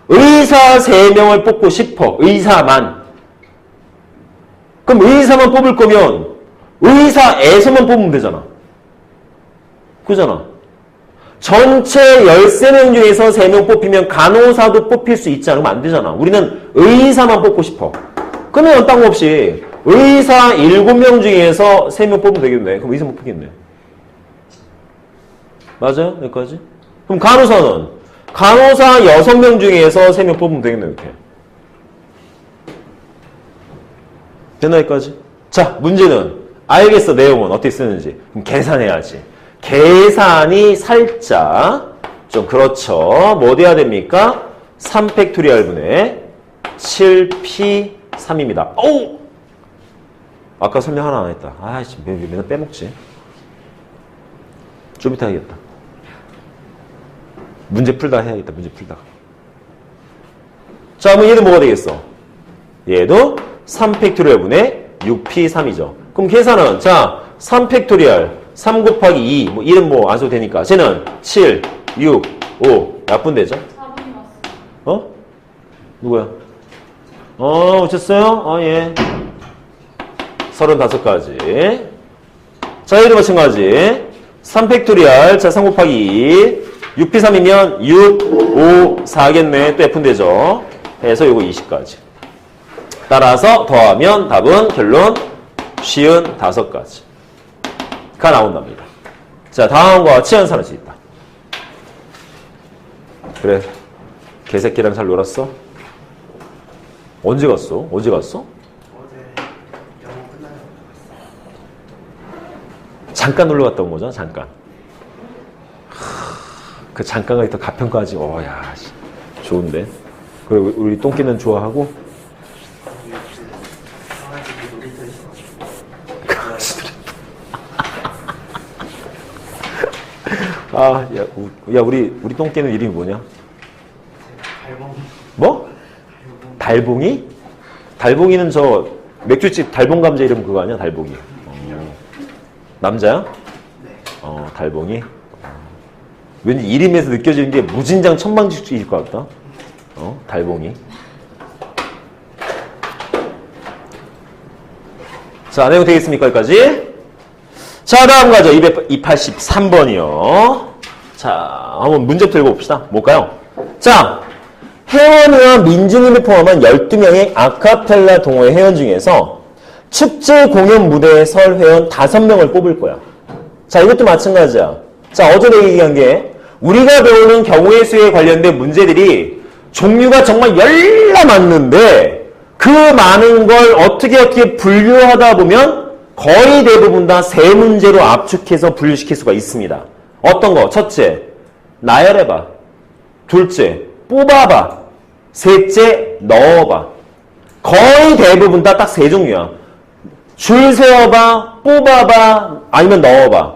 의사 3명을 뽑고 싶어. 의사만. 그럼 의사만 뽑을 거면 의사에서만 뽑으면 되잖아. 그잖아. 전체 13명 중에서 3명 뽑히면 간호사도 뽑힐 수 있지 않으면 안 되잖아. 우리는 의사만 뽑고 싶어. 그러면 딴 거 없이 의사 7명 중에서 3명 뽑으면 되겠네. 그럼 의사 못 뽑겠네. 맞아요? 여기까지? 그럼 간호사는? 간호사 6명 중에서 3명 뽑으면 되겠네. 이렇게. 됐나 여기까지? 자, 문제는 알겠어. 내용은 어떻게 쓰는지. 그럼 계산해야지. 계산이 살짝 좀 그렇죠. 뭐 돼야 됩니까? 3팩토리얼분의 7p3입니다. 오! 아까 설명 하나 안 했다. 아이씨, 맨날 빼먹지. 좀 이따 해야겠다. 문제 풀다 해야겠다. 문제 풀다가. 자, 그럼 얘도 뭐가 되겠어? 얘도 3팩토리얼분의 6p3이죠. 그럼 계산은 자, 3팩토리얼 3 곱하기 2, 뭐 이름 뭐 안 써도 되니까. 쟤는 7, 6, 5. 몇 분 되죠? 4분이 왔어. 누구야? 오셨어요? 예. 35가지. 자, 얘도 마찬가지. 3팩토리얼, 자, 3 곱하기 2. 6p3이면 6, 5, 4겠네. 또 F는 되죠. 해서 요거 20까지. 따라서 더하면 답은 결론 55가지. 가 나온답니다. 자, 다음과 같이 연산할 수 있다. 그래. 개새끼랑 잘 놀았어? 언제 갔어? 어제 갔어? 어제 영어 끝나고 갔어요. 잠깐 놀러 갔다 온 거잖아, 잠깐. 그 잠깐가 있다 가평까지. 야, 좋은데. 그리고 우리 똥끼는 좋아하고. 강아지 놀이터 있어가지고. 아, 야, 우리 똥개는 이름이 뭐냐? 달봉. 뭐? 달봉이? 달봉이는 저 맥주집 달봉 감자 이름 그거 아니야? 달봉이. 남자야? 네. 달봉이? 왠지 이름에서 느껴지는 게 무진장 천방지축일 것 같다. 달봉이. 자, 내용 되겠습니까? 여기까지? 자, 다음 가죠. 283번이요. 자, 한번 문제부터 읽어봅시다. 뭘까요? 자, 혜원이와 민준이를 포함한 12명의 아카펠라 동호회 회원 중에서 축제 공연 무대에 설 회원 5명을 뽑을 거야. 자, 이것도 마찬가지야. 자, 어제 내가 얘기한 게 우리가 배우는 경우의 수에 관련된 문제들이 종류가 정말 열나 많는데 그 많은 걸 어떻게 분류하다 보면 거의 대부분 다 세 문제로 압축해서 분류시킬 수가 있습니다. 어떤 거? 첫째, 나열해봐. 둘째, 뽑아봐. 셋째, 넣어봐. 거의 대부분 다 딱 세 종류야. 줄 세워봐, 뽑아봐, 아니면 넣어봐.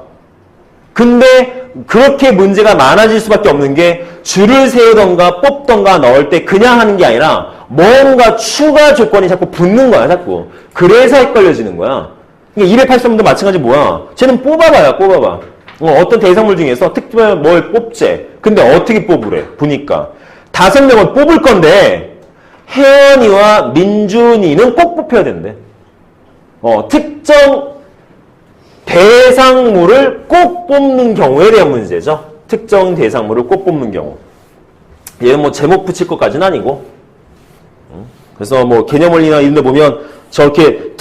근데 그렇게 문제가 많아질 수밖에 없는 게 줄을 세우던가 뽑던가 넣을 때 그냥 하는 게 아니라 뭔가 추가 조건이 자꾸 붙는 거야, 자꾸. 그래서 헷갈려지는 거야. 283번도 마찬가지 뭐야? 쟤는 뽑아봐야, 뽑아봐. 어떤 대상물 중에서 특별한 뭘 뽑재. 근데 어떻게 뽑으래? 보니까 5명을 뽑을 건데 혜연이와 민준이는 꼭 뽑혀야 된대. 특정 대상물을 꼭 뽑는 경우에 대한 문제죠. 특정 대상물을 꼭 뽑는 경우. 얘는 뭐 제목 붙일 것까지는 아니고. 그래서 뭐 개념원리나 이런 데 보면 저렇게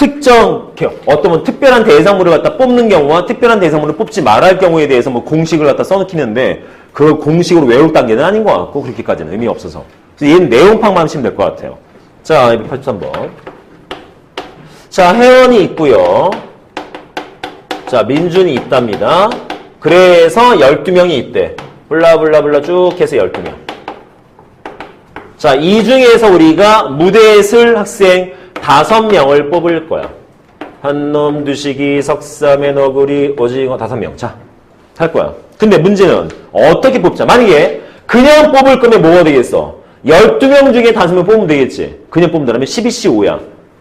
어떤 특별한 대상물을 갖다 뽑는 경우와 특별한 대상물을 뽑지 말할 경우에 대해서 뭐 공식을 갖다 써놓기는데 그 공식으로 외울 단계는 아닌 것 같고 그렇게까지는 의미 없어서. 그래서 얘는 내용판만 하시면 될 것 같아요. 자, 283번. 자, 혜원이 있고요. 자, 민준이 있답니다. 그래서 12명이 있대. 블라블라블라 쭉 해서 12명. 자, 이 중에서 우리가 무대에 쓸 학생 5명을 뽑을 거야. 한놈, 두식이, 석삼의 너구리, 오징어 5명. 자, 할 거야. 근데 문제는 어떻게 뽑자? 만약에 그냥 뽑을 거면 뭐가 되겠어? 12명 중에 5명 뽑으면 되겠지. 그냥 뽑는다면 12C5야.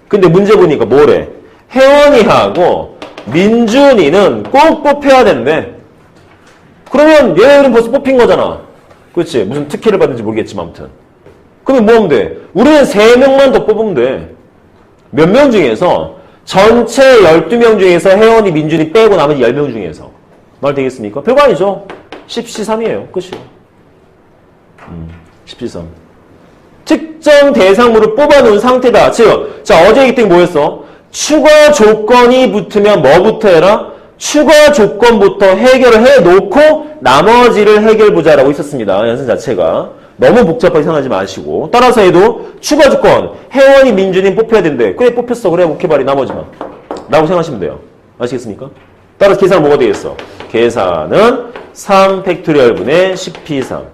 근데 문제 보니까 뭐래? 혜원이하고 민준이는 꼭 뽑혀야 된대. 그러면 얘들은 벌써 뽑힌 거잖아. 그렇지? 무슨 특혜를 받는지 모르겠지만 아무튼. 그러면 뭐 하면 돼? 우리는 3명만 더 뽑으면 돼. 몇 명 중에서? 전체 12명 중에서 혜원이, 민준이 빼고 나머지 10명 중에서. 말 되겠습니까? 별거 아니죠. 10C3이에요. 끝이요. 10C3. 특정 대상물을 뽑아놓은 상태다. 즉, 자, 어제 얘기 뭐였어? 추가 조건이 붙으면 뭐부터 해라? 추가 조건부터 해결을 해놓고 나머지를 해결보자라고 있었습니다. 연습 자체가. 너무 복잡하게 생각하지 마시고. 따라서 해도 추가 조건, 혜원이, 민준이 뽑혀야 된대. 그래, 뽑혔어. 그래, 오케이, 말이 나머지만. 라고 생각하시면 돼요. 아시겠습니까? 따라서 계산은 뭐가 되겠어? 계산은 3팩토리얼분의 10P3.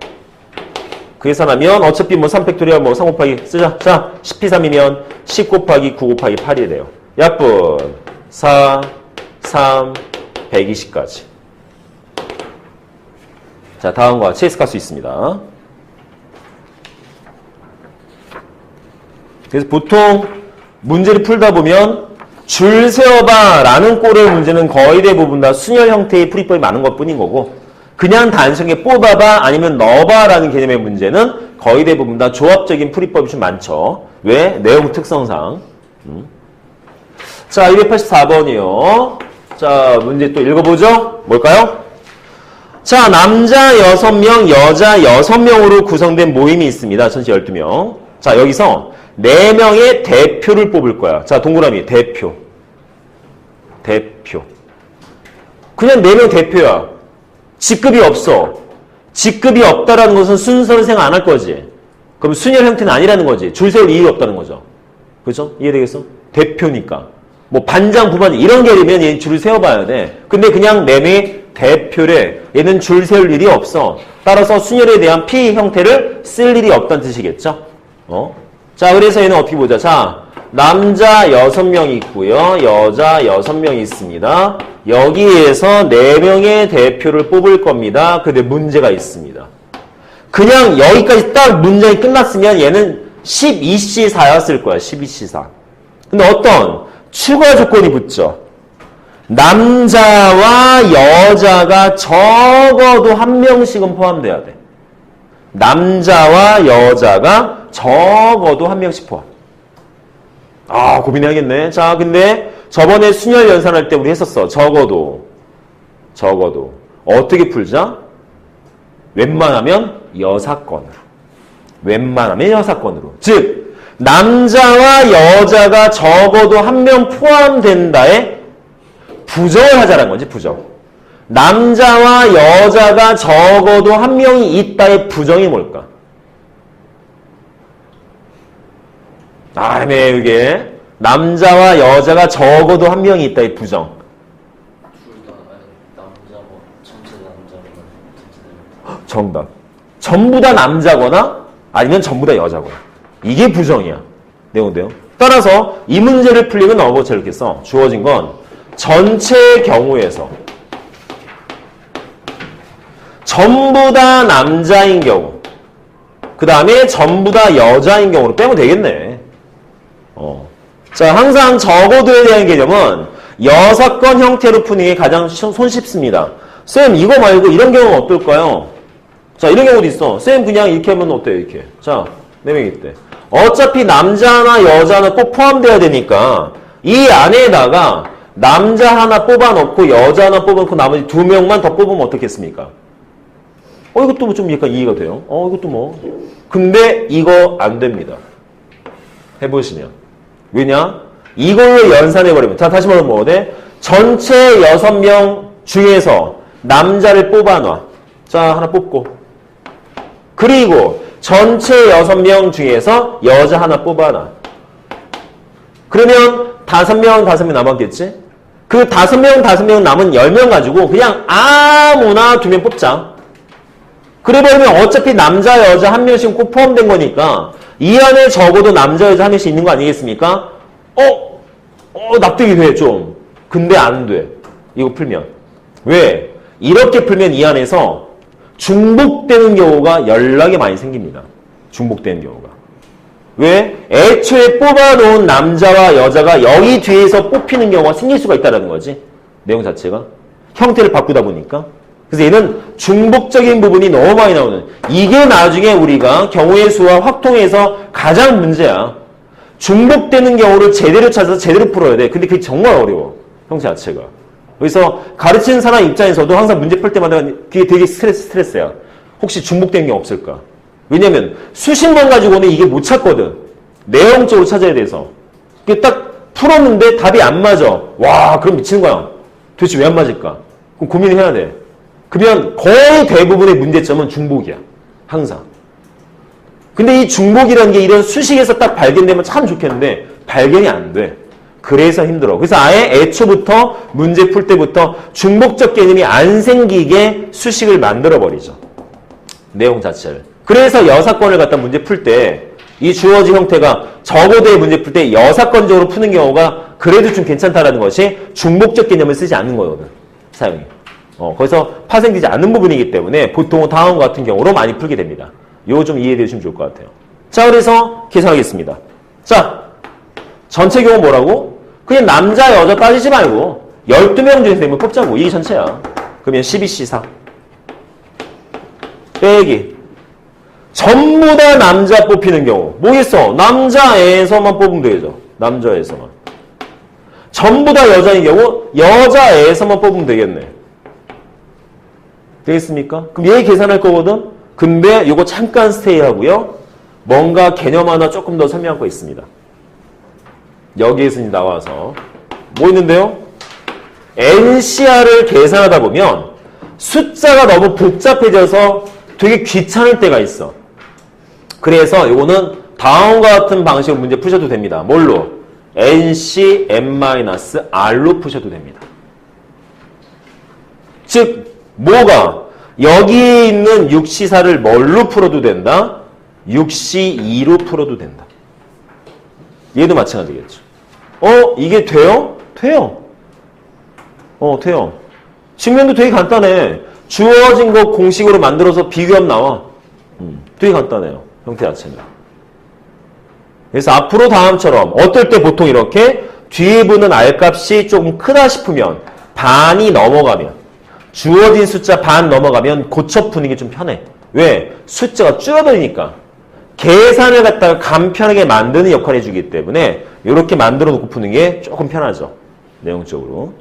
그 계산하면 어차피 뭐 3팩토리얼 뭐 3 곱하기 쓰자. 자, 10P3이면 10 곱하기 9 곱하기 8이 돼요. 약분 4, 3, 120까지. 자, 다음과 같이 해석할 수 있습니다. 그래서 보통 문제를 풀다 보면 줄 세워봐 라는 꼴의 문제는 거의 대부분 다 순열 형태의 풀이법이 많은 것 뿐인 거고 그냥 단순하게 뽑아봐 아니면 넣어봐 라는 개념의 문제는 거의 대부분 다 조합적인 풀이법이 좀 많죠. 왜? 내용 특성상. 자, 284번이요. 자, 문제 또 읽어보죠. 뭘까요? 자, 남자 6명, 여자 6명으로 구성된 모임이 있습니다. 전체 12명. 자, 여기서 4명의 대표를 뽑을 거야. 자, 동그라미 대표. 대표. 그냥 4명 대표야. 직급이 없어. 직급이 없다라는 것은 순서를 생각 안 할 거지. 그럼 순열 형태는 아니라는 거지. 줄 세울 이유가 없다는 거죠. 그렇죠? 이해되겠어? 대표니까. 뭐 반장, 부반장 이런 게이면 얘는 줄을 세워봐야 돼. 근데 그냥 4명의 대표래. 얘는 줄 세울 일이 없어. 따라서 순열에 대한 P 형태를 쓸 일이 없다는 뜻이겠죠? 자, 그래서 얘는 어떻게 보자. 자, 남자 6명 있고요. 여자 6명 있습니다. 여기에서 4명의 대표를 뽑을 겁니다. 근데 문제가 있습니다. 그냥 여기까지 딱 문장이 끝났으면 얘는 12C4였을 거야. 12C4. 근데 어떤 추가 조건이 붙죠. 남자와 여자가 적어도 한 명씩은 포함돼야 돼. 남자와 여자가 적어도 한 명씩 포함. 아, 고민해야겠네. 자, 근데 저번에 순열 연산할 때 우리 했었어. 적어도. 어떻게 풀자? 웬만하면 여사건으로. 즉, 남자와 여자가 적어도 한 명 포함된다에 부정을 하자는 거지, 부정. 남자와 여자가 적어도 한 명이 있다의 부정이 뭘까? 아, 애매해, 이게. 남자와 여자가 적어도 한 명이 있다의 부정. 둘 다 남자고 전체 남자거나 전체 정답. 전부 다 남자거나 아니면 전부 다 여자거나. 이게 부정이야. 내용인데요. 따라서 이 문제를 풀리면 어버처 이렇게 써. 주어진 건 전체의 경우에서 전부 다 남자인 경우, 그 다음에 전부 다 여자인 경우로 빼면 되겠네. 자, 항상 적어도에 대한 개념은 여사건 형태로 푸는 게 가장 손쉽습니다. 쌤, 이거 말고 이런 경우는 어떨까요? 자, 이런 경우도 있어. 쌤, 그냥 이렇게 하면 어때요? 이렇게. 자, 4명이 있대. 어차피 남자나 여자는 꼭 포함돼야 되니까 이 안에다가 남자 하나 뽑아놓고 여자 하나 뽑아놓고 나머지 2명만 더 뽑으면 어떻겠습니까? 이것도 뭐 좀 약간 이해가 돼요. 이것도 뭐. 근데 이거 안 됩니다. 해보시면. 왜냐? 이걸로 연산해버리면. 자, 다시 말하면 뭐 돼? 전체 6명 중에서 남자를 뽑아놔. 자, 하나 뽑고. 그리고 전체 6명 중에서 여자 하나 뽑아놔. 그러면 5명 남았겠지? 그 5명 남은 10명 가지고 그냥 아무나 2명 뽑자. 그래버리면 어차피 남자, 여자 한 명씩 꼭 포함된 거니까 이 안에 적어도 남자, 여자 한 명씩 있는 거 아니겠습니까? 납득이 돼, 좀. 근데 안 돼. 이거 풀면. 왜? 이렇게 풀면 이 안에서 중복되는 경우가 연락이 많이 생깁니다. 중복되는 경우가. 왜? 애초에 뽑아놓은 남자와 여자가 여기 뒤에서 뽑히는 경우가 생길 수가 있다는 거지. 내용 자체가. 형태를 바꾸다 보니까. 그래서 얘는 중복적인 부분이 너무 많이 나오는. 이게 나중에 우리가 경우의 수와 확통에서 가장 문제야. 중복되는 경우를 제대로 찾아서 제대로 풀어야 돼. 근데 그게 정말 어려워. 형태 자체가. 그래서 가르치는 사람 입장에서도 항상 문제 풀 때마다 그게 되게 스트레스야. 혹시 중복된 게 없을까? 왜냐면 수식만 가지고는 이게 못 찾거든. 내용적으로 찾아야 돼서. 그게 딱 풀었는데 답이 안 맞아. 와, 그럼 미치는 거야. 도대체 왜 안 맞을까? 그럼 고민을 해야 돼. 그러면 거의 대부분의 문제점은 중복이야. 항상. 근데 이 중복이라는 게 이런 수식에서 딱 발견되면 참 좋겠는데 발견이 안 돼. 그래서 힘들어. 그래서 아예 애초부터 문제 풀 때부터 중복적 개념이 안 생기게 수식을 만들어버리죠. 내용 자체를. 그래서 여사건을 갖다 문제 풀 때 이 주어진 형태가 적어도의 문제 풀 때 여사건적으로 푸는 경우가 그래도 좀 괜찮다라는 것이 중복적 개념을 쓰지 않는 거거든. 사용이. 거기서 파생되지 않는 부분이기 때문에 보통 다음과 같은 경우로 많이 풀게 됩니다. 요거 좀 이해해 주시면 좋을 것 같아요. 자, 그래서 계산하겠습니다. 자, 전체 경우 뭐라고? 그냥 남자, 여자 따지지 말고 12명 중에서 4명 뽑자고. 이게 전체야. 그러면 12C4 빼기 전부 다 남자 뽑히는 경우 뭐겠어? 남자에서만 뽑으면 되죠. 남자에서만. 전부 다 여자인 경우 여자에서만 뽑으면 되겠네. 되겠습니까? 그럼 얘 계산할 거거든? 근데 이거 잠깐 스테이 하고요. 뭔가 개념 하나 조금 더 설명할 거 있습니다. 여기에서 나와서 뭐 있는데요? NCR을 계산하다 보면 숫자가 너무 복잡해져서 되게 귀찮을 때가 있어. 그래서 이거는 다음과 같은 방식으로 문제 푸셔도 됩니다. 뭘로? NC n-R로 푸셔도 됩니다. 즉 뭐가? 여기에 있는 6C4를 뭘로 풀어도 된다? 6C2로 풀어도 된다. 얘도 마찬가지겠죠. 이게 돼요? 돼요. 돼요. 측면도 되게 간단해. 주어진 거 공식으로 만들어서 비교하면 나와. 되게 간단해요. 형태 자체는. 그래서 앞으로 다음처럼 어떨 때 보통 이렇게 뒤에 붙는 R값이 조금 크다 싶으면 반이 넘어가면 주어진 숫자 반 넘어가면 고쳐 푸는 게 좀 편해. 왜? 숫자가 줄어드니까. 계산을 갖다가 간편하게 만드는 역할을 해주기 때문에 이렇게 만들어 놓고 푸는 게 조금 편하죠. 내용적으로.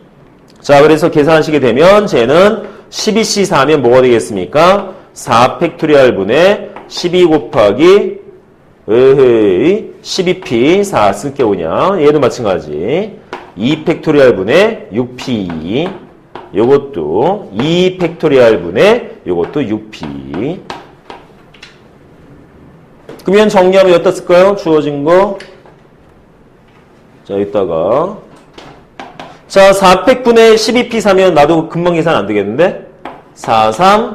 자, 그래서 계산하시게 되면 쟤는 12C4면 뭐가 되겠습니까? 4팩토리얼 분의 12 곱하기 12P 4 쓸게 그냥. 얘도 마찬가지. 2팩토리얼 분의 6P 요것도 2팩토리얼 분의 요것도 6P. 그러면 정리하면 어디다 쓸까요? 주어진 거. 자, 여기다가. 자, 4팩분의 12P 사면 나도 금방 계산 안 되겠는데? 4, 3,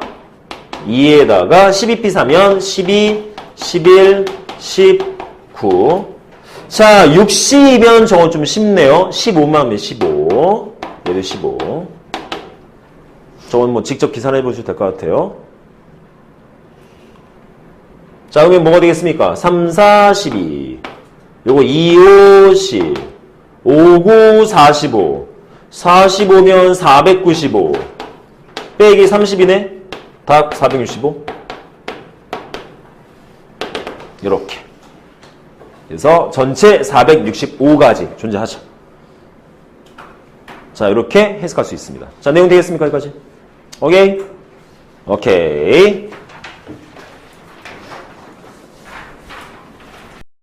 2에다가 12P 사면 12, 11, 19. 자, 60이면 저건 좀 쉽네요. 15만 하면 15. 얘도 15. 저건 뭐 직접 계산해 보셔도 될 것 같아요. 자, 그러면 뭐가 되겠습니까? 3, 4, 12. 요거 2, 5, 10. 5, 9, 45. 45면 495. 빼기 30이네? 다 465. 이렇게. 그래서 전체 465가지 존재하죠. 자, 이렇게 해석할 수 있습니다. 자, 내용 되겠습니까? 여기까지? 오케이? 오케이.